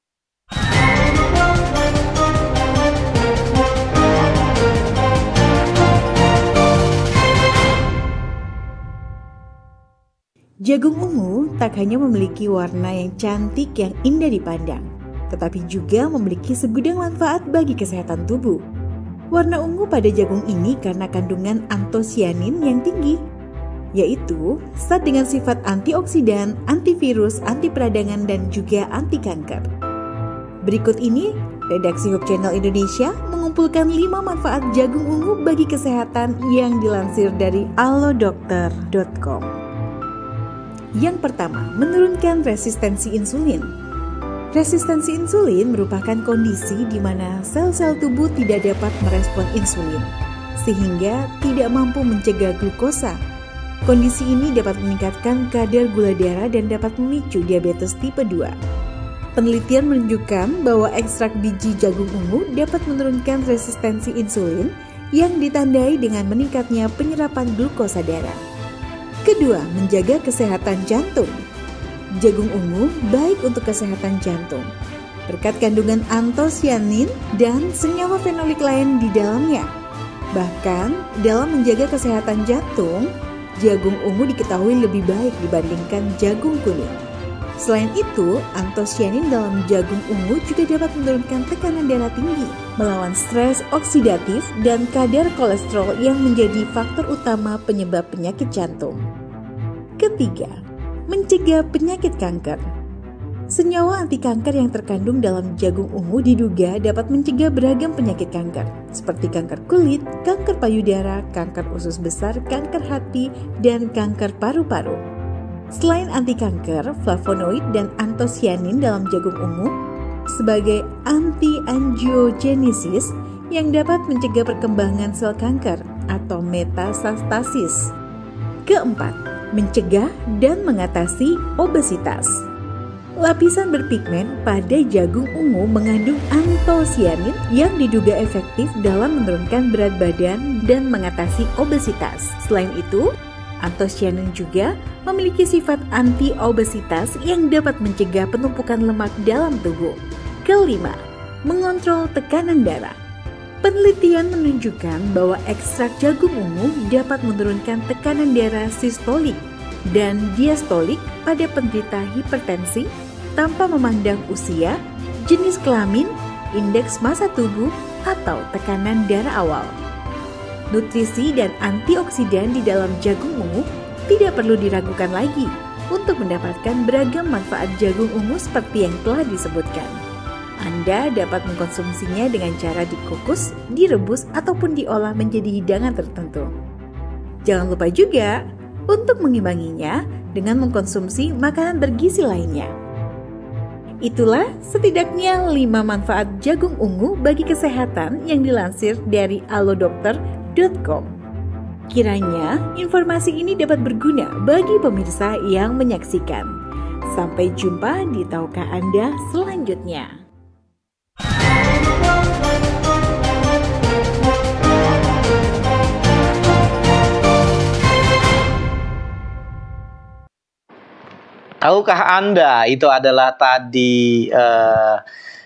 Jagung ungu tak hanya memiliki warna yang cantik yang indah dipandang, tetapi juga memiliki segudang manfaat bagi kesehatan tubuh. Warna ungu pada jagung ini karena kandungan antosianin yang tinggi, yaitu zat dengan sifat antioksidan, antivirus, anti peradangan, dan juga anti kanker. Berikut ini, redaksi Hope Channel Indonesia mengumpulkan 5 manfaat jagung ungu bagi kesehatan yang dilansir dari allodokter.com. Yang pertama, menurunkan resistensi insulin. Resistensi insulin merupakan kondisi di mana sel-sel tubuh tidak dapat merespon insulin, sehingga tidak mampu mencegah glukosa. Kondisi ini dapat meningkatkan kadar gula darah dan dapat memicu diabetes tipe 2. Penelitian menunjukkan bahwa ekstrak biji jagung ungu dapat menurunkan resistensi insulin yang ditandai dengan meningkatnya penyerapan glukosa darah. Kedua, menjaga kesehatan jantung. Jagung ungu baik untuk kesehatan jantung, berkat kandungan antosianin dan senyawa fenolik lain di dalamnya. Bahkan, dalam menjaga kesehatan jantung, jagung ungu diketahui lebih baik dibandingkan jagung kuning. Selain itu, antosianin dalam jagung ungu juga dapat menurunkan tekanan darah tinggi, melawan stres oksidatif dan kadar kolesterol yang menjadi faktor utama penyebab penyakit jantung. Ketiga, mencegah penyakit kanker. Senyawa anti kanker yang terkandung dalam jagung ungu diduga dapat mencegah beragam penyakit kanker, seperti kanker kulit, kanker payudara, kanker usus besar, kanker hati, dan kanker paru-paru. Selain anti kanker, flavonoid dan antosianin dalam jagung ungu sebagai anti-angiogenesis yang dapat mencegah perkembangan sel kanker atau metastasis. Keempat, mencegah dan mengatasi obesitas. Lapisan berpigmen pada jagung ungu mengandung antosianin yang diduga efektif dalam menurunkan berat badan dan mengatasi obesitas. Selain itu, antosianin juga memiliki sifat anti-obesitas yang dapat mencegah penumpukan lemak dalam tubuh. Kelima, mengontrol tekanan darah. Penelitian menunjukkan bahwa ekstrak jagung ungu dapat menurunkan tekanan darah sistolik dan diastolik pada penderita hipertensi tanpa memandang usia, jenis kelamin, indeks massa tubuh, atau tekanan darah awal. Nutrisi dan antioksidan di dalam jagung ungu tidak perlu diragukan lagi untuk mendapatkan beragam manfaat jagung ungu seperti yang telah disebutkan. Anda dapat mengkonsumsinya dengan cara dikukus, direbus, ataupun diolah menjadi hidangan tertentu. Jangan lupa juga untuk mengimbanginya dengan mengkonsumsi makanan bergizi lainnya. Itulah setidaknya 5 manfaat jagung ungu bagi kesehatan yang dilansir dari alodokter.com. Kiranya informasi ini dapat berguna bagi pemirsa yang menyaksikan. Sampai jumpa di Tahukah Anda selanjutnya. Tahukah Anda, itu adalah tadi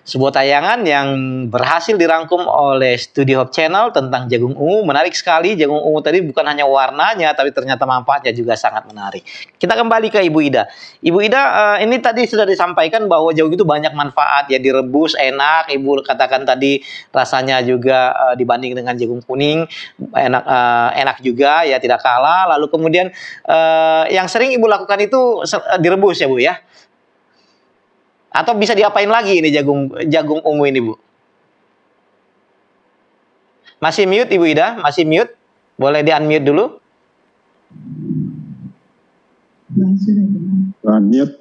sebuah tayangan yang berhasil dirangkum oleh Studio Hub Channel tentang jagung ungu. Menarik sekali, jagung ungu tadi bukan hanya warnanya, tapi ternyata manfaatnya juga sangat menarik. Kita kembali ke Ibu Ida. Ibu Ida, ini tadi sudah disampaikan bahwa jagung itu banyak manfaat, ya direbus enak. Ibu katakan tadi rasanya juga dibanding dengan jagung kuning enak juga, ya tidak kalah. Lalu kemudian yang sering Ibu lakukan itu direbus ya Bu ya? Atau bisa diapain lagi ini jagung ungu ini Bu? Masih mute Ibu Ida? Masih mute? Boleh di-unmute dulu? Unmute.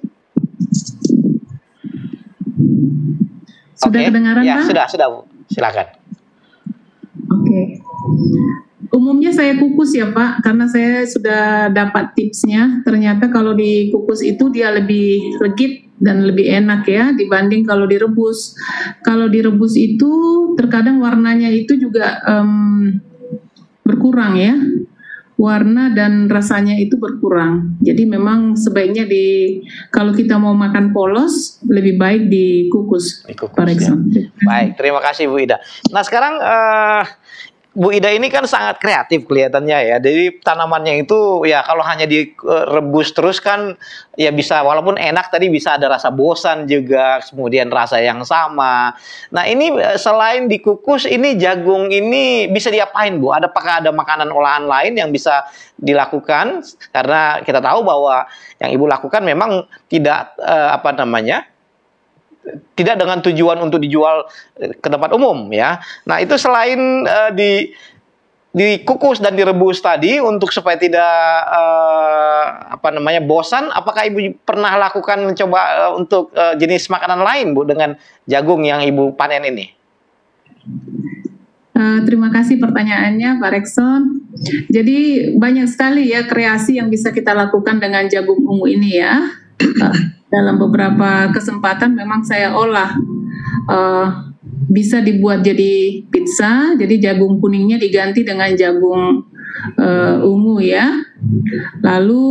Sudah kedengaran ya, Pak? Sudah Bu. Silakan. Oke. Umumnya saya kukus ya Pak, karena saya sudah dapat tipsnya. Ternyata kalau dikukus itu dia lebih legit dan lebih enak ya dibanding kalau direbus. Kalau direbus itu terkadang warnanya itu juga berkurang ya. Warna dan rasanya itu berkurang. Jadi memang sebaiknya kalau kita mau makan polos lebih baik dikukus. Par exemple. Baik, terima kasih Bu Ida. Nah sekarang Bu Ida ini kan sangat kreatif kelihatannya ya. Jadi tanamannya itu ya kalau hanya direbus terus kan ya bisa, walaupun enak tadi bisa ada rasa bosan juga, kemudian rasa yang sama. Nah ini selain dikukus, ini jagung ini bisa diapain Bu? Apakah ada makanan olahan lain yang bisa dilakukan? Karena kita tahu bahwa yang Ibu lakukan memang tidak tidak dengan tujuan untuk dijual ke tempat umum ya. Nah itu selain dikukus dan direbus tadi untuk supaya tidak bosan. Apakah Ibu pernah lakukan mencoba untuk jenis makanan lain, Bu, dengan jagung yang Ibu panen ini? Terima kasih pertanyaannya, Pak Rekson. Jadi banyak sekali ya kreasi yang bisa kita lakukan dengan jagung ungu ini ya. Dalam beberapa kesempatan memang saya olah. Bisa dibuat jadi pizza, jadi jagung kuningnya diganti dengan jagung ungu ya. Lalu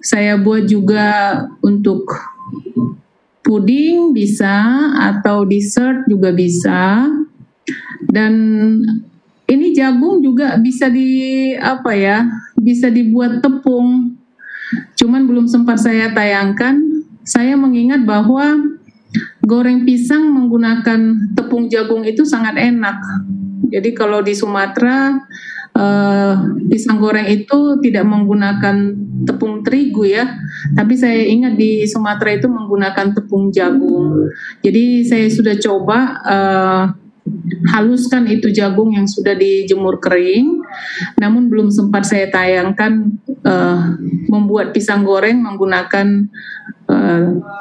saya buat juga untuk puding bisa, atau dessert juga bisa. Dan ini jagung juga bisa bisa dibuat tepung. Cuman belum sempat saya tayangkan. Saya mengingat bahwa goreng pisang menggunakan tepung jagung itu sangat enak. Jadi kalau di Sumatera pisang goreng itu tidak menggunakan tepung terigu ya, tapi saya ingat di Sumatera itu menggunakan tepung jagung. Jadi saya sudah coba haluskan itu jagung yang sudah dijemur kering, namun belum sempat saya tayangkan membuat pisang goreng menggunakan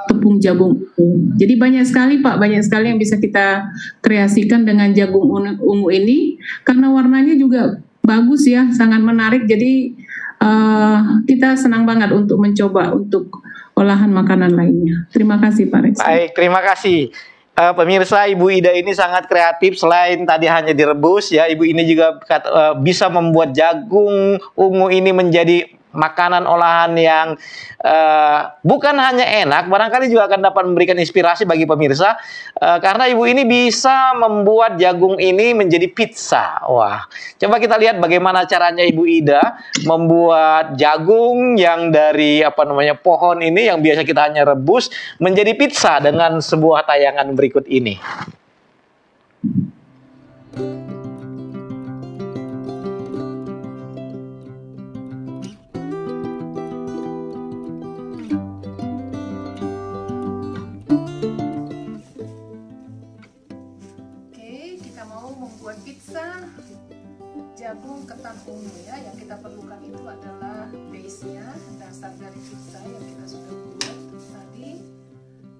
tepung jagung. Jadi banyak sekali Pak, banyak sekali yang bisa kita kreasikan dengan jagung ungu ini, karena warnanya juga bagus ya, sangat menarik. Jadi kita senang banget untuk mencoba untuk olahan makanan lainnya. Terima kasih Pak Rekson. Baik, terima kasih. Pemirsa, Ibu Ida ini sangat kreatif. Selain tadi hanya direbus ya, Ibu ini juga bisa membuat jagung ungu ini menjadi makanan olahan yang bukan hanya enak, barangkali juga akan dapat memberikan inspirasi bagi pemirsa, karena Ibu ini bisa membuat jagung ini menjadi pizza. Wah, coba kita lihat bagaimana caranya Ibu Ida membuat jagung yang dari pohon ini yang biasa kita hanya rebus menjadi pizza dengan sebuah tayangan berikut ini. Jagung ketan ungu ya, yang kita perlukan itu adalah base-nya, dasar dari pizza yang kita sudah buat tadi.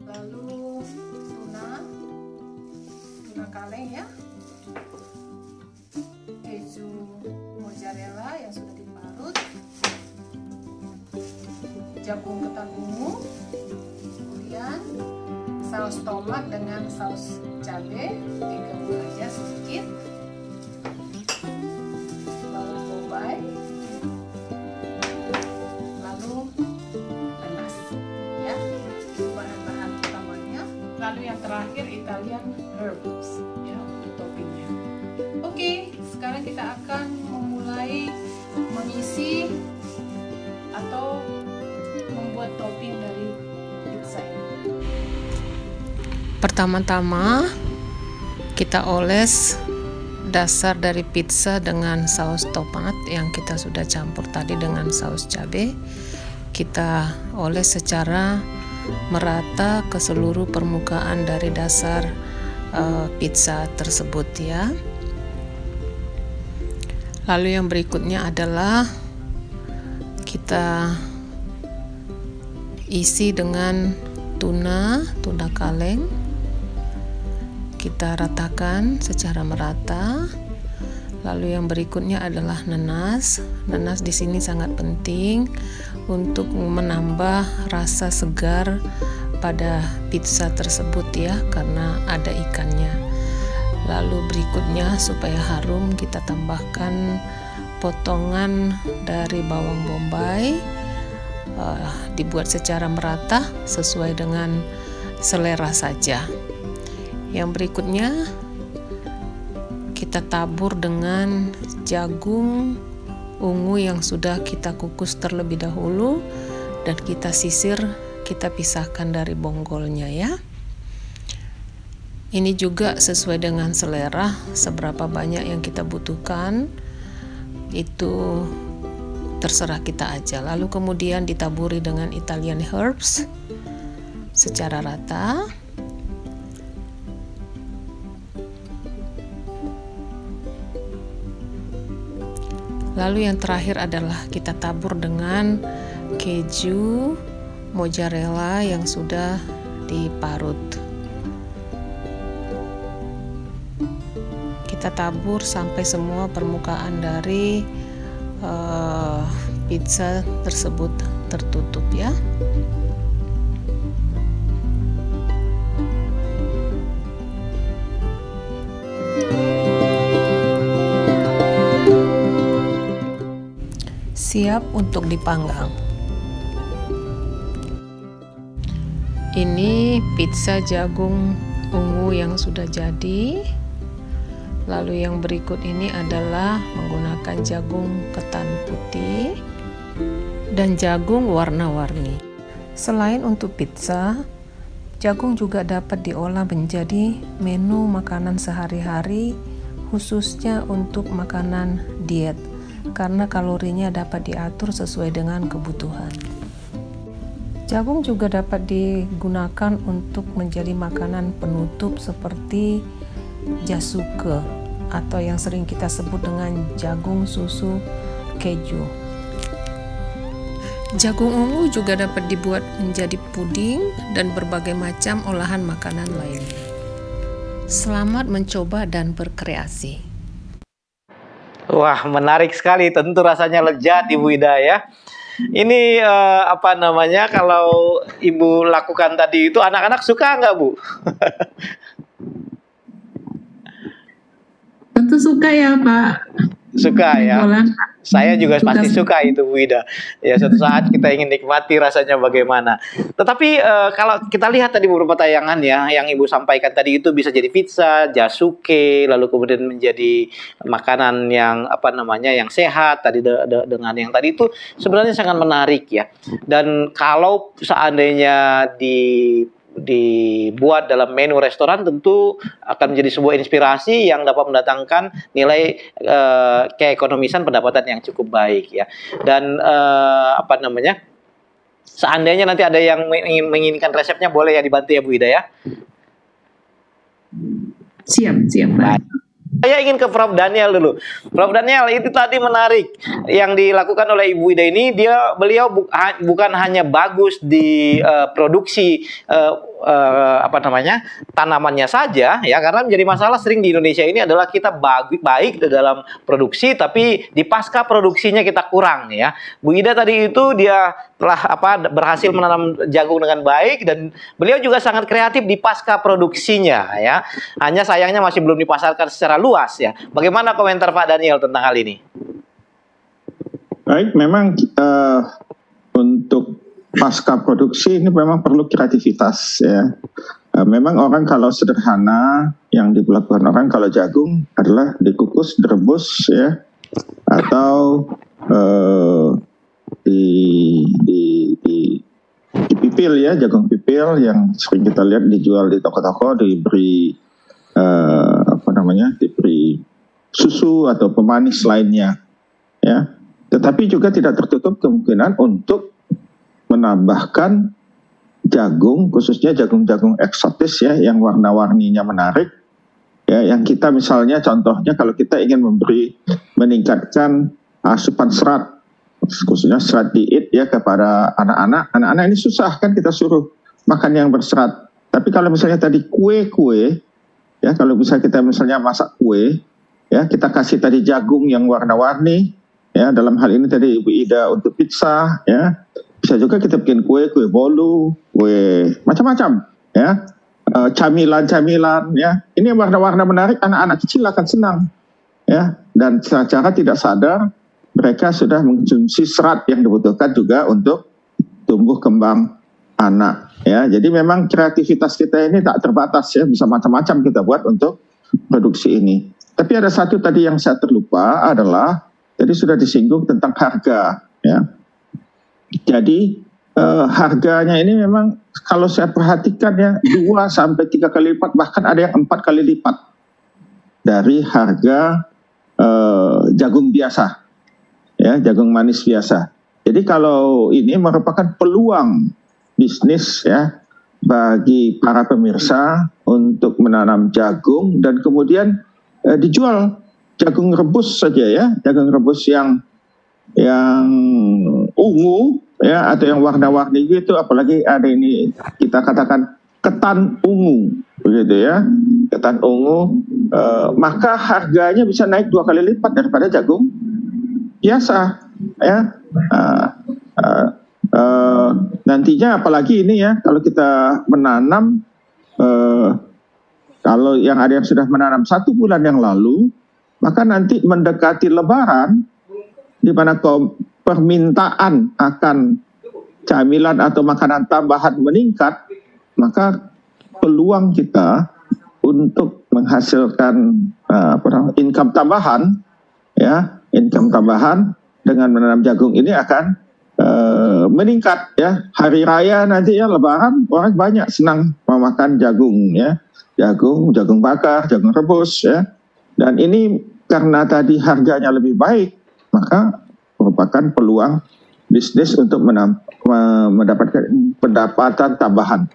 Lalu tuna kaleng ya, keju mozzarella yang sudah diparut, jagung ketan ungu, kemudian saus tomat dengan saus cabai, digabung aja sedikit. Lalu nanas ya, itu bahan-bahan utamanya. Lalu yang terakhir Italian herbs ya untuk toppingnya. Oke, sekarang kita akan memulai mengisi atau membuat topping dari pizza ini. Pertama-tama kita oles dasar dari pizza dengan saus tomat yang kita sudah campur tadi dengan saus cabai. Kita oles secara merata ke seluruh permukaan dari dasar pizza tersebut ya. Lalu yang berikutnya adalah kita isi dengan tuna kaleng. Kita ratakan secara merata. Lalu yang berikutnya adalah nanas. Nanas di sini sangat penting untuk menambah rasa segar pada pizza tersebut ya, karena ada ikannya. Lalu berikutnya supaya harum kita tambahkan potongan dari bawang bombay. Dibuat secara merata sesuai dengan selera saja. Yang berikutnya kita tabur dengan jagung ungu yang sudah kita kukus terlebih dahulu dan kita sisir, kita pisahkan dari bonggolnya ya. Ini juga sesuai dengan selera, seberapa banyak yang kita butuhkan itu terserah kita aja. Lalu kemudian ditaburi dengan Italian herbs secara rata. Lalu yang terakhir adalah kita tabur dengan keju mozzarella yang sudah diparut. Kita tabur sampai semua permukaan dari pizza tersebut tertutup ya. Siap untuk dipanggang. Ini pizza jagung ungu yang sudah jadi. Lalu yang berikut ini adalah menggunakan jagung ketan putih dan jagung warna-warni. Selain untuk pizza, jagung juga dapat diolah menjadi menu makanan sehari-hari, khususnya untuk makanan diet, karena kalorinya dapat diatur sesuai dengan kebutuhan. Jagung juga dapat digunakan untuk menjadi makanan penutup seperti jasuke atau yang sering kita sebut dengan jagung susu keju. Jagung ungu juga dapat dibuat menjadi puding dan berbagai macam olahan makanan lainnya. Selamat mencoba dan berkreasi. Wah, menarik sekali. Tentu rasanya lezat, Ibu Ida ya. Ini kalau Ibu lakukan tadi itu anak-anak suka nggak, Bu? Tentu suka ya, Pak. Suka ya. Saya juga pasti suka itu, Bu Ida. Ya, suatu saat kita ingin nikmati rasanya bagaimana. Tetapi kalau kita lihat tadi beberapa tayangan ya, yang Ibu sampaikan tadi itu bisa jadi pizza, jasuke, lalu kemudian menjadi makanan yang yang sehat tadi dengan yang tadi itu sebenarnya sangat menarik ya. Dan kalau seandainya dibuat dalam menu restoran tentu akan menjadi sebuah inspirasi yang dapat mendatangkan nilai keekonomisan pendapatan yang cukup baik ya. Dan seandainya nanti ada yang menginginkan resepnya boleh ya dibantu ya Bu Ida ya. Siap Pak. Saya ingin ke Prof. Daniel dulu. Prof. Daniel, itu tadi menarik yang dilakukan oleh Ibu Ida ini. Beliau bukan hanya bagus di produksi tanamannya saja ya, karena menjadi masalah sering di Indonesia ini adalah kita baik dalam produksi tapi di pasca produksinya kita kurang ya. Bu Ida tadi itu dia telah berhasil menanam jagung dengan baik dan beliau juga sangat kreatif di pasca produksinya ya. Hanya sayangnya masih belum dipasarkan secara luas ya. Bagaimana komentar Pak Daniel tentang hal ini? Baik, memang untuk pasca produksi ini memang perlu kreativitas ya. Memang orang kalau sederhana yang dilakukan orang kalau jagung adalah dikukus, direbus ya, atau dipipil ya, jagung pipil yang sering kita lihat dijual di toko-toko, diberi diberi susu atau pemanis lainnya ya. Tetapi juga tidak tertutup kemungkinan untuk menambahkan jagung, khususnya jagung-jagung eksotis ya, yang warna-warninya menarik ya, yang kita misalnya contohnya kalau kita ingin meningkatkan asupan serat, khususnya serat diet ya kepada anak-anak ini susah kan kita suruh makan yang berserat. Tapi kalau misalnya tadi kue ya, kalau bisa kita misalnya masak kue ya, kita kasih tadi jagung yang warna-warni ya, dalam hal ini tadi Ibu Ida untuk pizza ya. Bisa juga kita bikin kue bolu, kue macam-macam ya, camilan ya. Ini warna-warna menarik, anak-anak kecil akan senang ya. Dan secara tidak sadar mereka sudah mengkonsumsi serat yang dibutuhkan juga untuk tumbuh kembang anak ya. Jadi memang kreativitas kita ini tak terbatas ya, bisa macam-macam kita buat untuk produksi ini. Tapi ada satu tadi yang saya terlupa adalah tadi sudah disinggung tentang harga ya. Jadi harganya ini memang kalau saya perhatikan ya 2 sampai 3 kali lipat, bahkan ada yang 4 kali lipat dari harga jagung biasa ya, jagung manis biasa. Jadi kalau ini merupakan peluang bisnis ya bagi para pemirsa untuk menanam jagung dan kemudian dijual jagung rebus saja ya, jagung rebus yang ungu ya, atau yang warna-warni gitu, apalagi ada ini kita katakan ketan ungu begitu ya, ketan ungu, maka harganya bisa naik 2 kali lipat daripada jagung biasa ya. Nantinya apalagi ini ya, kalau kita menanam, kalau yang ada yang sudah menanam 1 bulan yang lalu, maka nanti mendekati Lebaran, di mana permintaan akan camilan atau makanan tambahan meningkat, maka peluang kita untuk menghasilkan income tambahan ya, income tambahan dengan menanam jagung ini akan meningkat ya. Hari raya nanti ya, Lebaran, orang banyak senang memakan jagung ya, jagung bakar, jagung rebus ya. Dan ini karena tadi harganya lebih baik, maka merupakan peluang bisnis untuk mendapatkan pendapatan tambahan.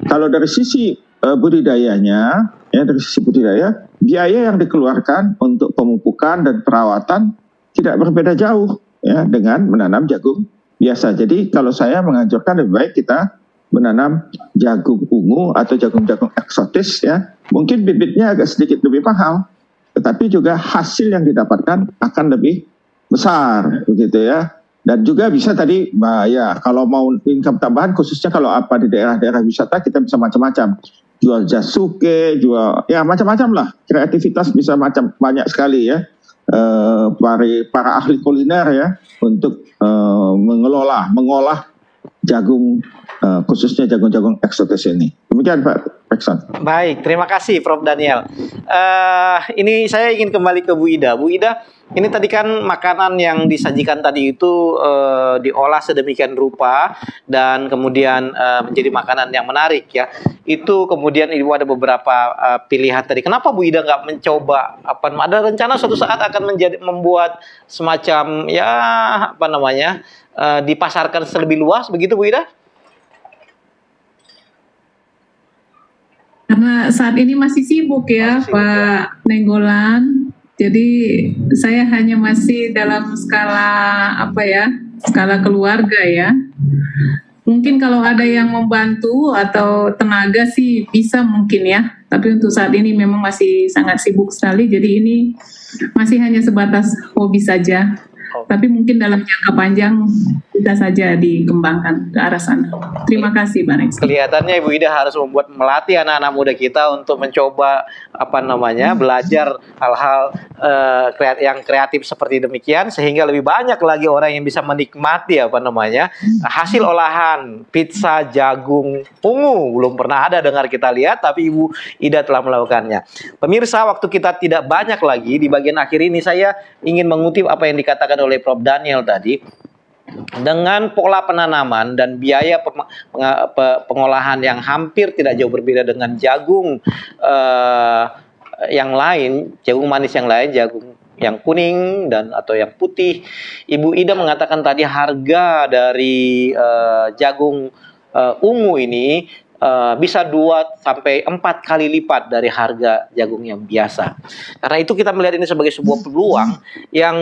Kalau dari sisi budidayanya, ya dari sisi budidaya, biaya yang dikeluarkan untuk pemupukan dan perawatan tidak berbeda jauh ya dengan menanam jagung biasa. Jadi kalau saya menganjurkan lebih baik kita menanam jagung ungu atau jagung-jagung eksotis ya. Mungkin bibitnya agak sedikit lebih mahal, tetapi juga hasil yang didapatkan akan lebih besar begitu ya. Dan juga bisa tadi ya, kalau mau income tambahan, khususnya kalau di daerah-daerah wisata, kita bisa macam-macam, jual jasuke, jual ya macam-macam lah, kreativitas bisa banyak sekali ya. Para ahli kuliner ya untuk mengolah jagung, khususnya jagung-jagung eksotis ini. Demikian Pak Pekson. Baik, terima kasih Prof. Daniel. Ini saya ingin kembali ke Bu Ida. Bu Ida, ini tadi kan makanan yang disajikan tadi itu diolah sedemikian rupa dan kemudian menjadi makanan yang menarik ya. Itu kemudian Ibu ada beberapa pilihan tadi. Kenapa Bu Ida nggak mencoba? Ada rencana suatu saat akan membuat semacam ya dipasarkan lebih luas begitu Bu Ida? Karena saat ini masih sibuk ya Pak Nenggolan. Jadi saya hanya masih dalam skala skala keluarga ya. Mungkin kalau ada yang membantu atau tenaga sih bisa mungkin ya. Tapi untuk saat ini memang masih sangat sibuk sekali. Jadi ini masih hanya sebatas hobi saja. Tapi mungkin dalam jangka panjang bisa saja dikembangkan ke arah sana. Terima kasih Pak Rex. Kelihatannya Ibu Ida harus melatih anak-anak muda kita untuk mencoba belajar hal-hal yang kreatif seperti demikian, sehingga lebih banyak lagi orang yang bisa menikmati hasil olahan pizza jagung ungu. Belum pernah ada dengar kita lihat, tapi Ibu Ida telah melakukannya. Pemirsa, waktu kita tidak banyak lagi, di bagian akhir ini saya ingin mengutip apa yang dikatakan oleh Prof. Daniel tadi. Dengan pola penanaman dan biaya pengolahan yang hampir tidak jauh berbeda dengan jagung yang lain, jagung manis yang lain, jagung yang kuning atau yang putih, Ibu Ida mengatakan tadi harga dari jagung ungu ini bisa 2 sampai 4 kali lipat dari harga jagung yang biasa. Karena itu kita melihat ini sebagai sebuah peluang yang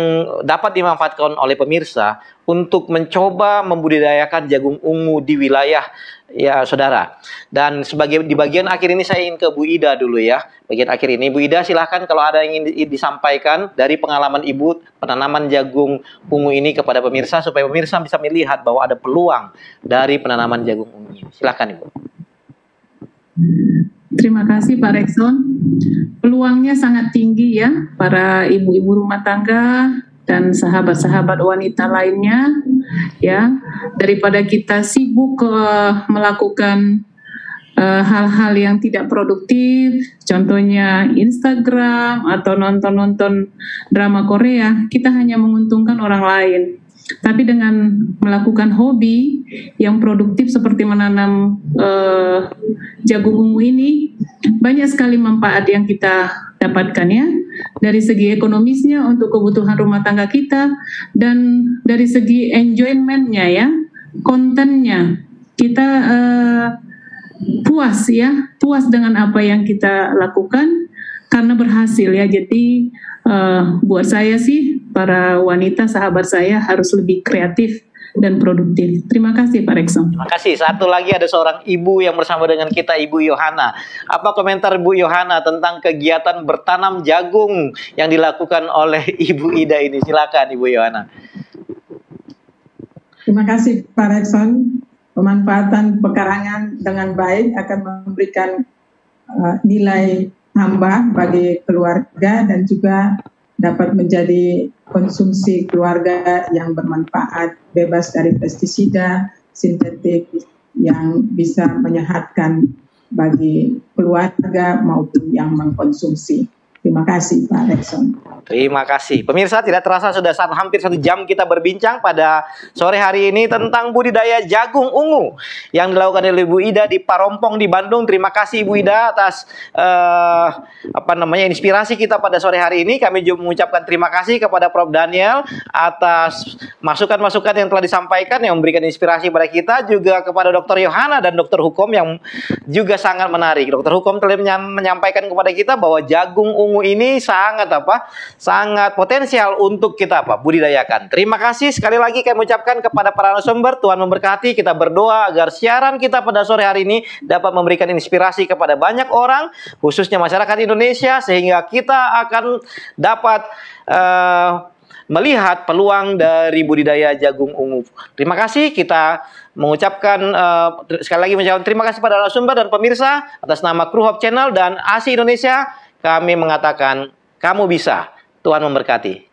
dapat dimanfaatkan oleh pemirsa untuk mencoba membudidayakan jagung ungu di wilayah ya saudara. Dan di bagian akhir ini saya ingin ke Bu Ida dulu ya. Bagian akhir ini Bu Ida silahkan kalau ada yang ingin disampaikan dari pengalaman Ibu penanaman jagung ungu ini kepada pemirsa, supaya pemirsa bisa melihat bahwa ada peluang dari penanaman jagung ungu ini. Silahkan Ibu. Terima kasih Pak Rexon. Peluangnya sangat tinggi ya para ibu-ibu rumah tangga dan sahabat-sahabat wanita lainnya ya. Daripada kita sibuk melakukan hal-hal yang tidak produktif, contohnya Instagram atau nonton-nonton drama Korea, kita hanya menguntungkan orang lain. Tapi dengan melakukan hobi yang produktif seperti menanam jagung ungu ini, banyak sekali manfaat yang kita dapatkan ya. Dari segi ekonomisnya untuk kebutuhan rumah tangga kita, dan dari segi enjoyment-nya ya, kontennya. Kita puas dengan apa yang kita lakukan, karena berhasil ya. Jadi buat saya sih, para wanita sahabat saya harus lebih kreatif dan produktif. Terima kasih Pak Rekson. Terima kasih. Satu lagi ada seorang ibu yang bersama dengan kita, Ibu Yohana. Apa komentar Ibu Yohana tentang kegiatan bertanam jagung yang dilakukan oleh Ibu Ida ini? Silakan Ibu Yohana. Terima kasih Pak Rekson. Pemanfaatan pekarangan dengan baik akan memberikan nilai tambah bagi keluarga dan juga dapat menjadi konsumsi keluarga yang bermanfaat, bebas dari pestisida sintetik yang bisa menyehatkan bagi keluarga maupun yang mengkonsumsi. Terima kasih Pak Rekson. Terima kasih. Pemirsa, tidak terasa sudah hampir 1 jam kita berbincang pada sore hari ini tentang budidaya jagung ungu yang dilakukan oleh Ibu Ida di Parompong di Bandung. Terima kasih Ibu Ida atas inspirasi kita pada sore hari ini. Kami juga mengucapkan terima kasih kepada Prof. Daniel atas masukan-masukan yang telah disampaikan yang memberikan inspirasi pada kita, juga kepada Dr. Yohana dan Dr. Hukom yang juga sangat menarik. Dr. Hukom telah menyampaikan kepada kita bahwa jagung ungu ini sangat potensial untuk kita budidayakan. Terima kasih sekali lagi kami ucapkan kepada para narasumber. Tuhan memberkati. Kita berdoa agar siaran kita pada sore hari ini dapat memberikan inspirasi kepada banyak orang, khususnya masyarakat Indonesia, sehingga kita akan dapat melihat peluang dari budidaya jagung ungu. Terima kasih. Kita mengucapkan sekali lagi terima kasih pada narasumber dan pemirsa. Atas nama kru Hope Channel dan ASI Indonesia, kami mengatakan kamu bisa. Tuhan memberkati.